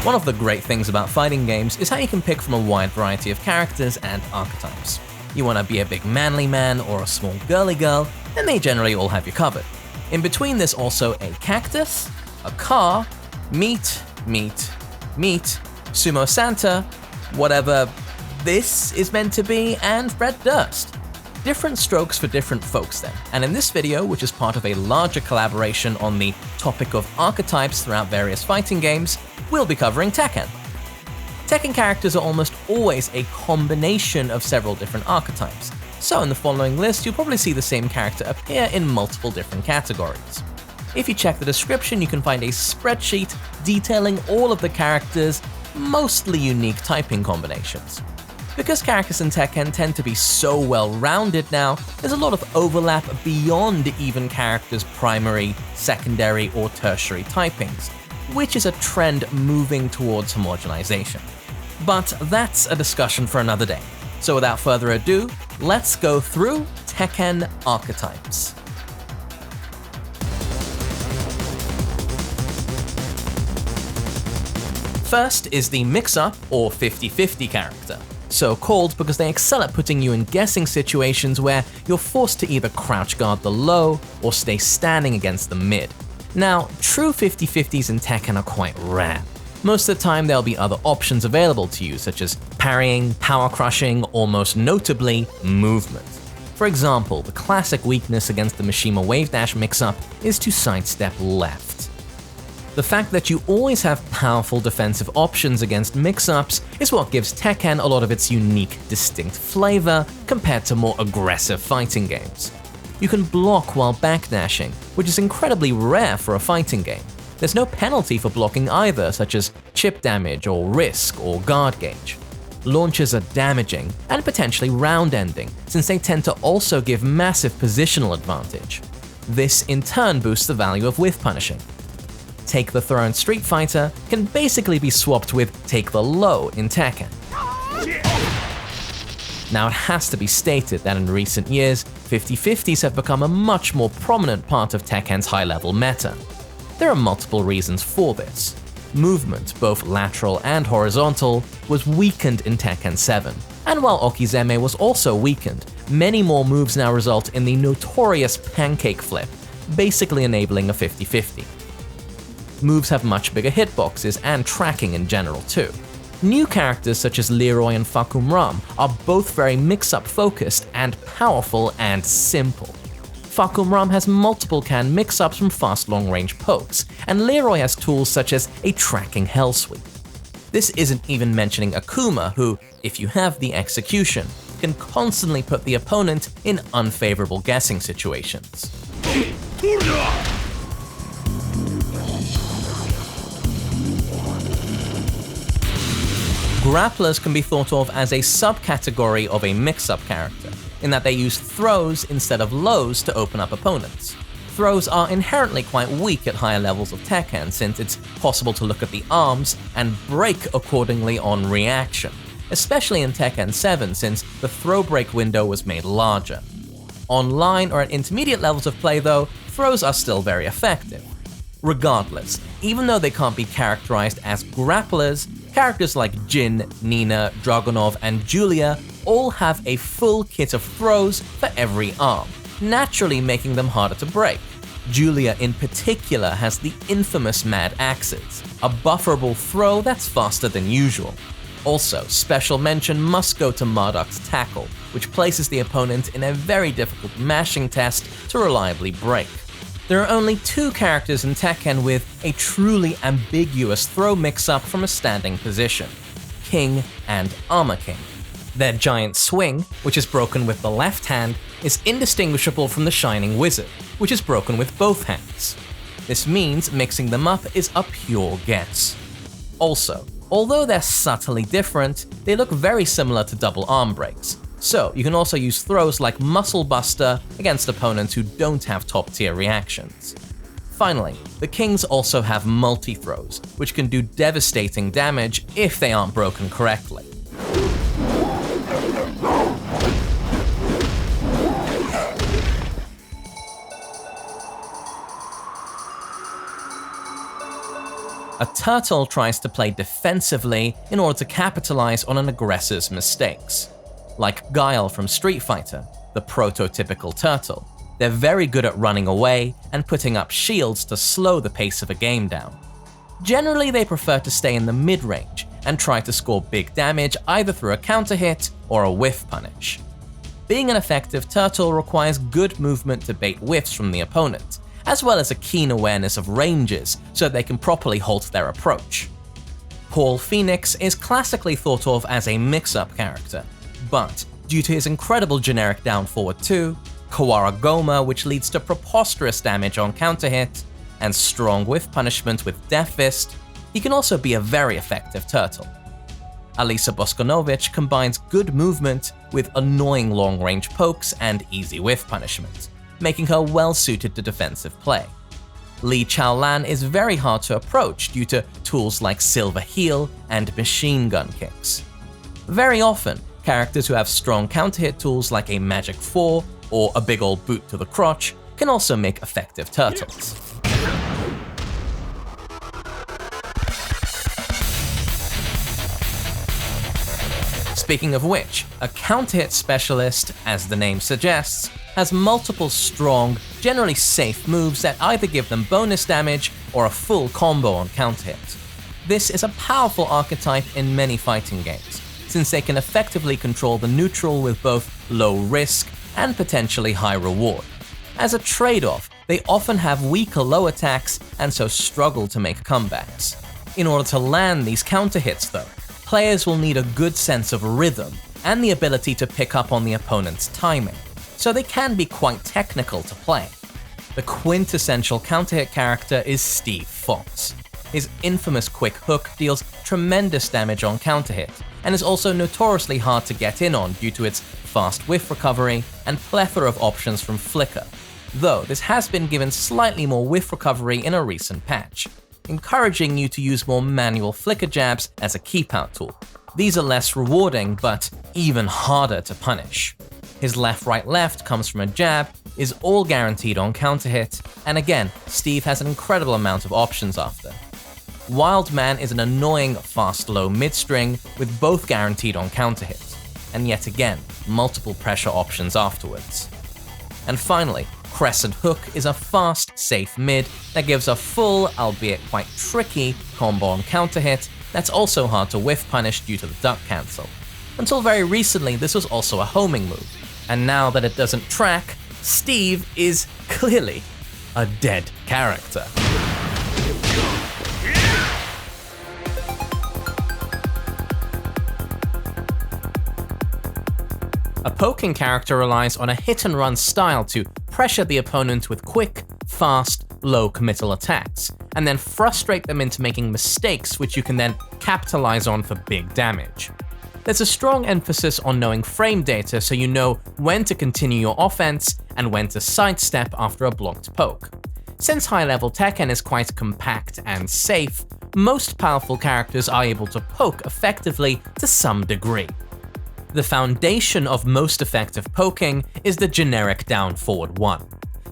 One of the great things about fighting games is how you can pick from a wide variety of characters and archetypes. You want to be a big manly man or a small girly girl, and they generally all have you covered. In between there's also a cactus, a car, meat, sumo Santa, whatever this is meant to be, and red dust. Different strokes for different folks then, and in this video, which is part of a larger collaboration on the topic of archetypes throughout various fighting games, we'll be covering Tekken. Tekken characters are almost always a combination of several different archetypes, so in the following list you'll probably see the same character appear in multiple different categories. If you check the description, you can find a spreadsheet detailing all of the characters' mostly unique typing combinations. Because characters in Tekken tend to be so well-rounded now, there's a lot of overlap beyond even characters' primary, secondary, or tertiary typings, which is a trend moving towards homogenization. But that's a discussion for another day. So without further ado, let's go through Tekken archetypes. First is the mix-up or 50-50 character. So called because they excel at putting you in guessing situations where you're forced to either crouch guard the low or stay standing against the mid. Now, true 50-50s in Tekken are quite rare. Most of the time there'll be other options available to you, such as parrying, power crushing, or most notably, movement. For example, the classic weakness against the Mishima wave dash mix-up is to sidestep left. The fact that you always have powerful defensive options against mix-ups is what gives Tekken a lot of its unique, distinct flavor compared to more aggressive fighting games. You can block while backdashing, which is incredibly rare for a fighting game. There's no penalty for blocking either, such as chip damage or risk or guard gauge. Launches are damaging and potentially round-ending, since they tend to also give massive positional advantage. This in turn boosts the value of whiff punishing. Take the throw in Street Fighter can basically be swapped with Take the Low in Tekken. Now it has to be stated that in recent years, 50-50s have become a much more prominent part of Tekken's high-level meta. There are multiple reasons for this. Movement, both lateral and horizontal, was weakened in Tekken 7, and while Okizeme was also weakened, many more moves now result in the notorious pancake flip, basically enabling a 50-50. Moves have much bigger hitboxes and tracking in general too. New characters such as Leroy and Fakum Ram are both very mix-up focused and powerful and simple. Fakum Ram has multiple can mix-ups from fast long-range pokes, and Leroy has tools such as a tracking hell sweep. This isn't even mentioning Akuma, who, if you have the execution, can constantly put the opponent in unfavorable guessing situations. Grapplers can be thought of as a subcategory of a mix-up character, in that they use throws instead of lows to open up opponents. Throws are inherently quite weak at higher levels of Tekken, since it's possible to look at the arms and break accordingly on reaction, especially in Tekken 7 since the throw break window was made larger. Online or at intermediate levels of play though, throws are still very effective. Regardless, even though they can't be characterized as grapplers, characters like Jin, Nina, Dragunov, and Julia all have a full kit of throws for every arm, naturally making them harder to break. Julia in particular has the infamous Mad Axes, a bufferable throw that's faster than usual. Also, special mention must go to Marduk's Tackle, which places the opponent in a very difficult mashing test to reliably break. There are only two characters in Tekken with a truly ambiguous throw mix-up from a standing position: King and Armor King. Their giant swing, which is broken with the left hand, is indistinguishable from the Shining Wizard, which is broken with both hands. This means mixing them up is a pure guess. Also, although they're subtly different, they look very similar to double arm breaks, so you can also use throws like Muscle Buster against opponents who don't have top-tier reactions. Finally, the Kings also have multi-throws, which can do devastating damage if they aren't broken correctly. A turtle tries to play defensively in order to capitalize on an aggressor's mistakes. Like Guile from Street Fighter, the prototypical turtle, they're very good at running away and putting up shields to slow the pace of a game down. Generally, they prefer to stay in the mid-range and try to score big damage either through a counter hit or a whiff punish. Being an effective turtle requires good movement to bait whiffs from the opponent, as well as a keen awareness of ranges so they can properly halt their approach. Paul Phoenix is classically thought of as a mix-up character, but due to his incredible generic down forward 2, Kawara Goma, which leads to preposterous damage on counter hit, and strong whiff punishment with Death Fist, he can also be a very effective turtle. Alisa Boskonovic combines good movement with annoying long-range pokes and easy whiff punishment, making her well-suited to defensive play. Li Chaolan is very hard to approach due to tools like Silver Heel and Machine Gun Kicks. Very often, characters who have strong counter-hit tools like a Magic 4 or a big old boot to the crotch can also make effective turtles. Speaking of which, a counter-hit specialist, as the name suggests, has multiple strong, generally safe moves that either give them bonus damage or a full combo on counter-hit. This is a powerful archetype in many fighting games, since they can effectively control the neutral with both low risk and potentially high reward. As a trade-off, they often have weaker low attacks and so struggle to make comebacks. In order to land these counter-hits though, players will need a good sense of rhythm and the ability to pick up on the opponent's timing, so they can be quite technical to play. The quintessential counter-hit character is Steve Fox. His infamous quick hook deals tremendous damage on counter-hit, and is also notoriously hard to get in on due to its fast whiff recovery and plethora of options from Flicker, though this has been given slightly more whiff recovery in a recent patch, encouraging you to use more manual flicker jabs as a keep-out tool. These are less rewarding, but even harder to punish. His left-right-left comes from a jab, is all guaranteed on counter hit, and again, Steve has an incredible amount of options after. Wild Man is an annoying fast-low mid-string with both guaranteed on counter hit, and yet again, multiple pressure options afterwards. And finally, Crescent Hook is a fast, safe mid that gives a full, albeit quite tricky, combo on counter hit that's also hard to whiff punish due to the duck cancel. Until very recently, this was also a homing move, and now that it doesn't track, Steve is clearly a dead character. A poking character relies on a hit-and-run style to pressure the opponent with quick, fast, low committal attacks, and then frustrate them into making mistakes which you can then capitalize on for big damage. There's a strong emphasis on knowing frame data so you know when to continue your offense and when to sidestep after a blocked poke. Since high-level Tekken is quite compact and safe, most powerful characters are able to poke effectively to some degree. The foundation of most effective poking is the generic down forward 1.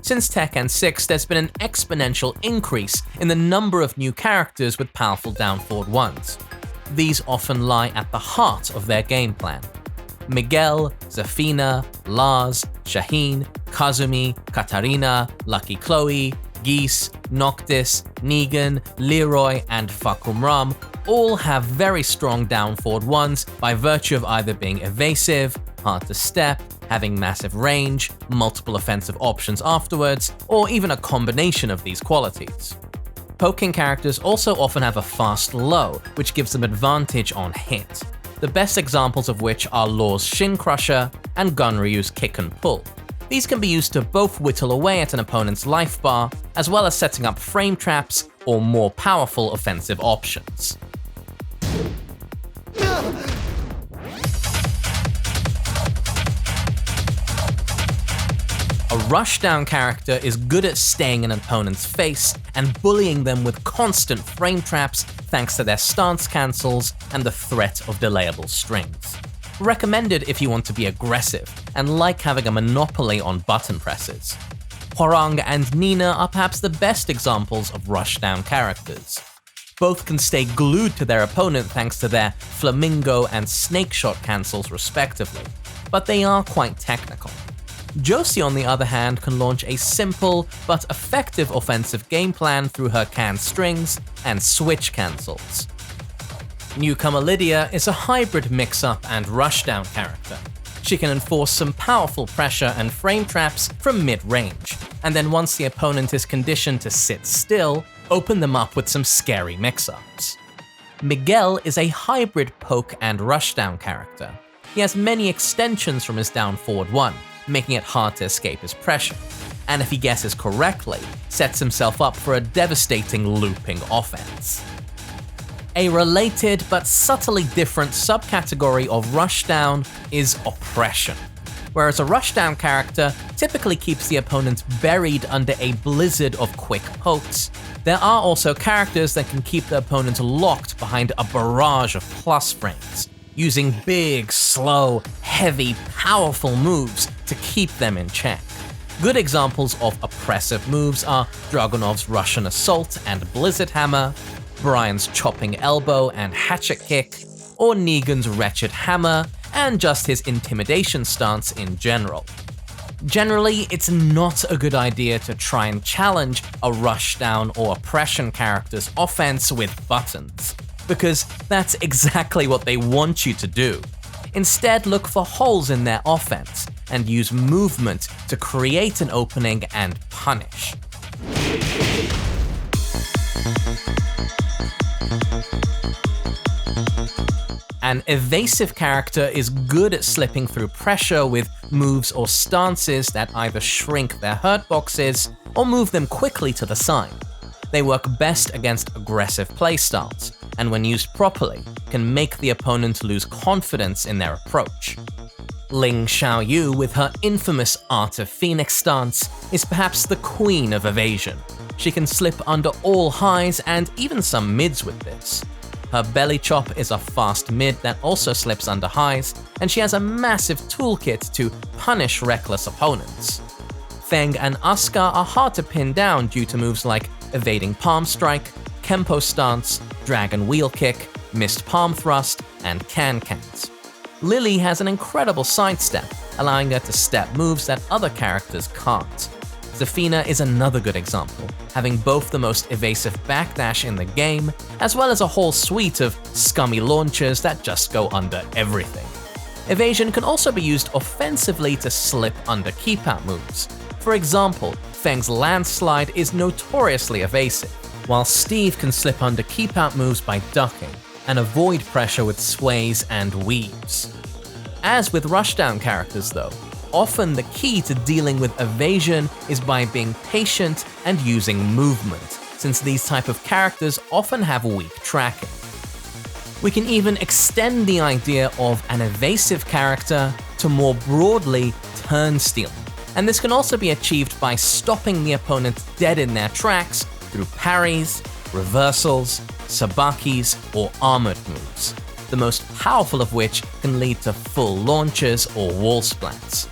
Since Tekken 6, there's been an exponential increase in the number of new characters with powerful down forward 1s. These often lie at the heart of their game plan. Miguel, Zafina, Lars, Shaheen, Kazumi, Katarina, Lucky Chloe, Geese, Noctis, Negan, Leroy, and Fakum Ram all have very strong down forward 1s by virtue of either being evasive, hard to step, having massive range, multiple offensive options afterwards, or even a combination of these qualities. Poking characters also often have a fast low, which gives them advantage on hit. The best examples of which are Law's Shin Crusher and Gunryu's Kick and Pull. These can be used to both whittle away at an opponent's life bar, as well as setting up frame traps or more powerful offensive options. A Rushdown character is good at staying in an opponent's face and bullying them with constant frame traps thanks to their stance cancels and the threat of delayable strings. Recommended if you want to be aggressive and like having a monopoly on button presses. Hwoarang and Nina are perhaps the best examples of Rushdown characters. Both can stay glued to their opponent thanks to their flamingo and snake shot cancels respectively, but they are quite technical. Josie, on the other hand, can launch a simple but effective offensive game plan through her canned strings and switch cancels. Newcomer Lydia is a hybrid mix-up and rushdown character. She can enforce some powerful pressure and frame traps from mid-range, and then once the opponent is conditioned to sit still, open them up with some scary mix-ups. Miguel is a hybrid poke and rushdown character. He has many extensions from his down forward one, making it hard to escape his pressure, and if he guesses correctly, sets himself up for a devastating looping offense. A related but subtly different subcategory of rushdown is oppression. Whereas a rushdown character typically keeps the opponent buried under a blizzard of quick pokes, there are also characters that can keep the opponent locked behind a barrage of plus frames, using big, slow, heavy, powerful moves to keep them in check. Good examples of oppressive moves are Dragunov's Russian Assault and Blizzard Hammer, Brian's Chopping Elbow and Hatchet Kick, or Negan's Wretched Hammer, and just his intimidation stance in general. Generally, it's not a good idea to try and challenge a rushdown or oppression character's offense with buttons, because that's exactly what they want you to do. Instead, look for holes in their offense and use movement to create an opening and punish. An evasive character is good at slipping through pressure with moves or stances that either shrink their hurt boxes or move them quickly to the side. They work best against aggressive playstyles, and when used properly, can make the opponent lose confidence in their approach. Ling Xiaoyu, with her infamous Art of Phoenix stance, is perhaps the queen of evasion. She can slip under all highs and even some mids with this. Her belly chop is a fast mid that also slips under highs, and she has a massive toolkit to punish reckless opponents. Feng and Asuka are hard to pin down due to moves like evading palm strike, Kempo stance, dragon wheel kick, missed palm thrust, and can-cans. Lily has an incredible sidestep, allowing her to step moves that other characters can't. Zafina is another good example, having both the most evasive backdash in the game, as well as a whole suite of scummy launchers that just go under everything. Evasion can also be used offensively to slip under keep-out moves. For example, Feng's Landslide is notoriously evasive, while Steve can slip under keep-out moves by ducking, and avoid pressure with sways and weaves. As with rushdown characters though, often the key to dealing with evasion is by being patient and using movement, since these type of characters often have weak tracking. We can even extend the idea of an evasive character to more broadly turn stealing, and this can also be achieved by stopping the opponent dead in their tracks through parries, reversals, sabakis, or armored moves, the most powerful of which can lead to full launches or wall splats.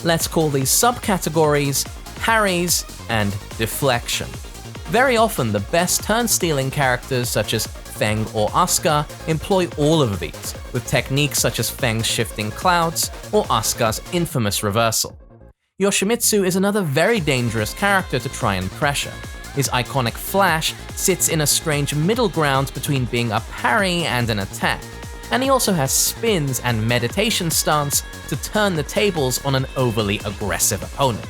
Let's call these subcategories parries and deflection. Very often the best turn-stealing characters such as Feng or Asuka employ all of these, with techniques such as Feng's shifting clouds or Asuka's infamous reversal. Yoshimitsu is another very dangerous character to try and pressure. His iconic flash sits in a strange middle ground between being a parry and an attack, and he also has spins and meditation stance to turn the tables on an overly aggressive opponent.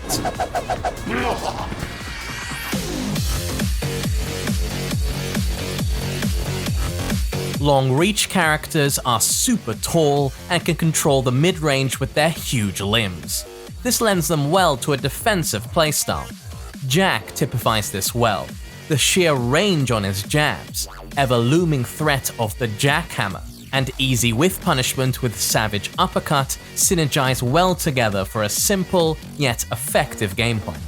Long reach characters are super tall and can control the mid-range with their huge limbs. This lends them well to a defensive playstyle. Jack typifies this well. The sheer range on his jabs, ever-looming threat of the jackhammer, and easy whiff punishment with savage uppercut synergize well together for a simple yet effective gameplay.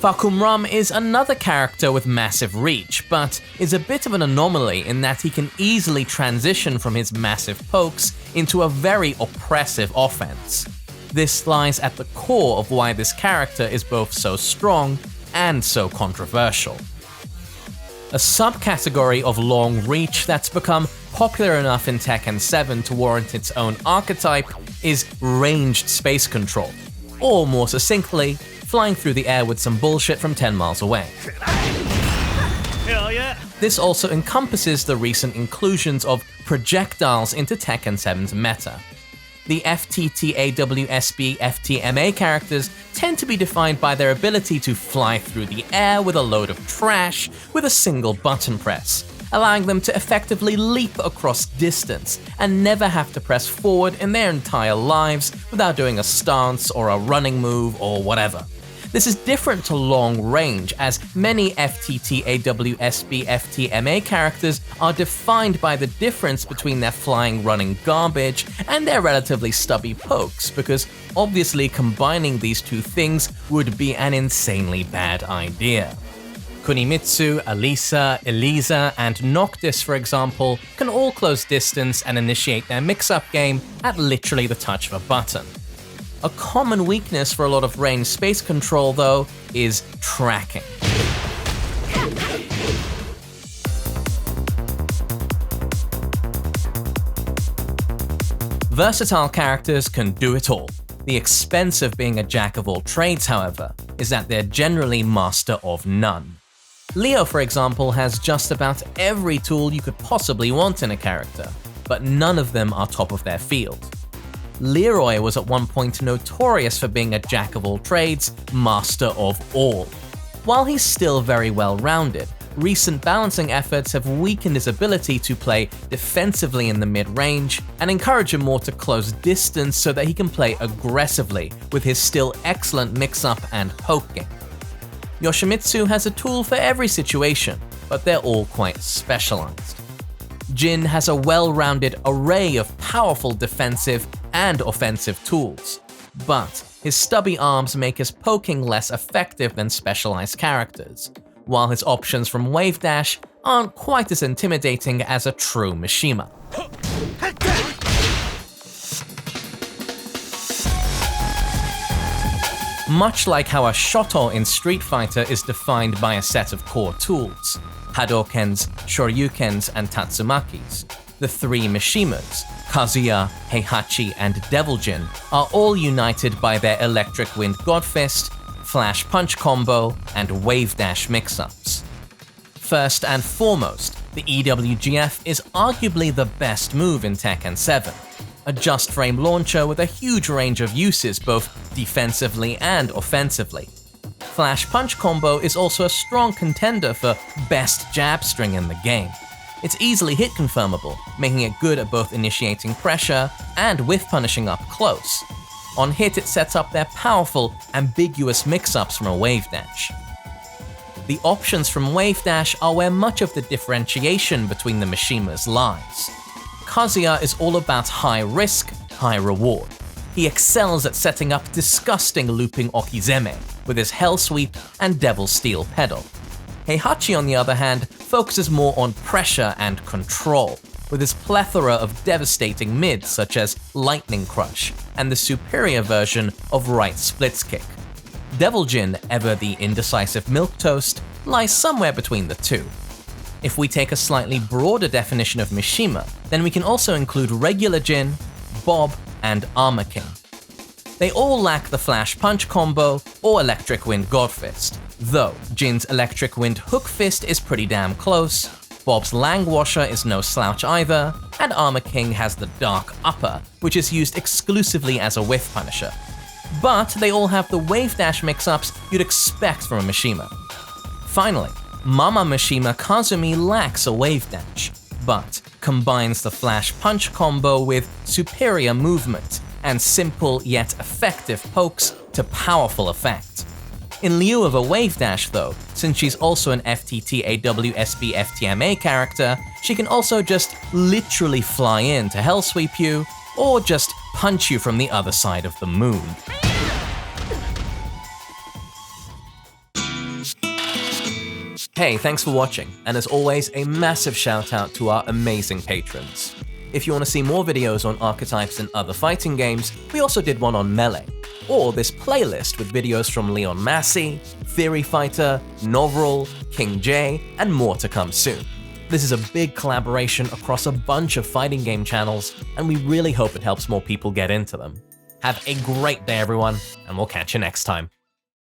Fakumram is another character with massive reach, but is a bit of an anomaly in that he can easily transition from his massive pokes into a very oppressive offense. This lies at the core of why this character is both so strong and so controversial. A subcategory of long reach that's become popular enough in Tekken 7 to warrant its own archetype is ranged space control, or more succinctly, flying through the air with some bullshit from 10 miles away. Hell yeah. This also encompasses the recent inclusions of projectiles into Tekken 7's meta. The FTTAWSBFTMA characters tend to be defined by their ability to fly through the air with a load of trash with a single button press, allowing them to effectively leap across distance and never have to press forward in their entire lives without doing a stance or a running move or whatever. This is different to long range, as many FTTAWSBFTMA characters are defined by the difference between their flying running garbage and their relatively stubby pokes, because obviously combining these two things would be an insanely bad idea. Kunimitsu, Alisa, Elisa, and Noctis, for example, can all close distance and initiate their mix-up game at literally the touch of a button. A common weakness for a lot of range space control, though, is tracking. Versatile characters can do it all. The expense of being a jack of all trades, however, is that they're generally master of none. Leo, for example, has just about every tool you could possibly want in a character, but none of them are top of their field. Leroy was at one point notorious for being a jack of all trades, master of all. While he's still very well-rounded, recent balancing efforts have weakened his ability to play defensively in the mid-range and encourage him more to close distance so that he can play aggressively with his still excellent mix-up and poking. Yoshimitsu has a tool for every situation, but they're all quite specialized. Jin has a well-rounded array of powerful defensive and offensive tools, but his stubby arms make his poking less effective than specialized characters, while his options from Wave Dash aren't quite as intimidating as a true Mishima. Much like how a Shoto in Street Fighter is defined by a set of core tools, Hadokens, Shoryukens, and Tatsumakis, the three Mishimas, Kazuya, Heihachi, and Devil Jin, are all united by their Electric Wind Godfist, Flash Punch combo, and Wave Dash mix-ups. First and foremost, the EWGF is arguably the best move in Tekken 7, a just-frame launcher with a huge range of uses both defensively and offensively. Flash Punch combo is also a strong contender for best jab string in the game. It's easily hit confirmable, making it good at both initiating pressure and whiff punishing up close. On hit, it sets up their powerful, ambiguous mix-ups from a Wave Dash. The options from Wave Dash are where much of the differentiation between the Mishimas lies. Kazuya is all about high risk, high reward. He excels at setting up disgusting looping Okizeme with his Hell Sweep and Devil Steel pedal. Heihachi, on the other hand, focuses more on pressure and control, with his plethora of devastating mids such as Lightning Crush and the superior version of Right Splits Kick. Devil Jin, ever the indecisive milquetoast, lies somewhere between the two. If we take a slightly broader definition of Mishima, then we can also include regular Jin, Bob, and Armor King. They all lack the Flash Punch combo or Electric Wind Godfist, though Jin's Electric Wind Hook Fist is pretty damn close, Bob's Langwasher is no slouch either, and Armor King has the Dark Upper, which is used exclusively as a whiff punisher. But they all have the Wave Dash mix-ups you'd expect from a Mishima. Finally, Mama Mishima Kazumi lacks a Wave Dash, but combines the Flash Punch combo with superior movement and simple yet effective pokes to powerful effect. In lieu of a Wave Dash though, since she's also an FTTAWSBFTMA character, she can also just literally fly in to Hell Sweep you, or just punch you from the other side of the moon. Hey, thanks for watching, and as always, a massive shout out to our amazing patrons. If you want to see more videos on Archetypes and other fighting games, we also did one on Melee, or this playlist with videos from Leon Massey, Theory Fighter, Novril, King J, and more to come soon. This is a big collaboration across a bunch of fighting game channels, and we really hope it helps more people get into them. Have a great day everyone, and we'll catch you next time.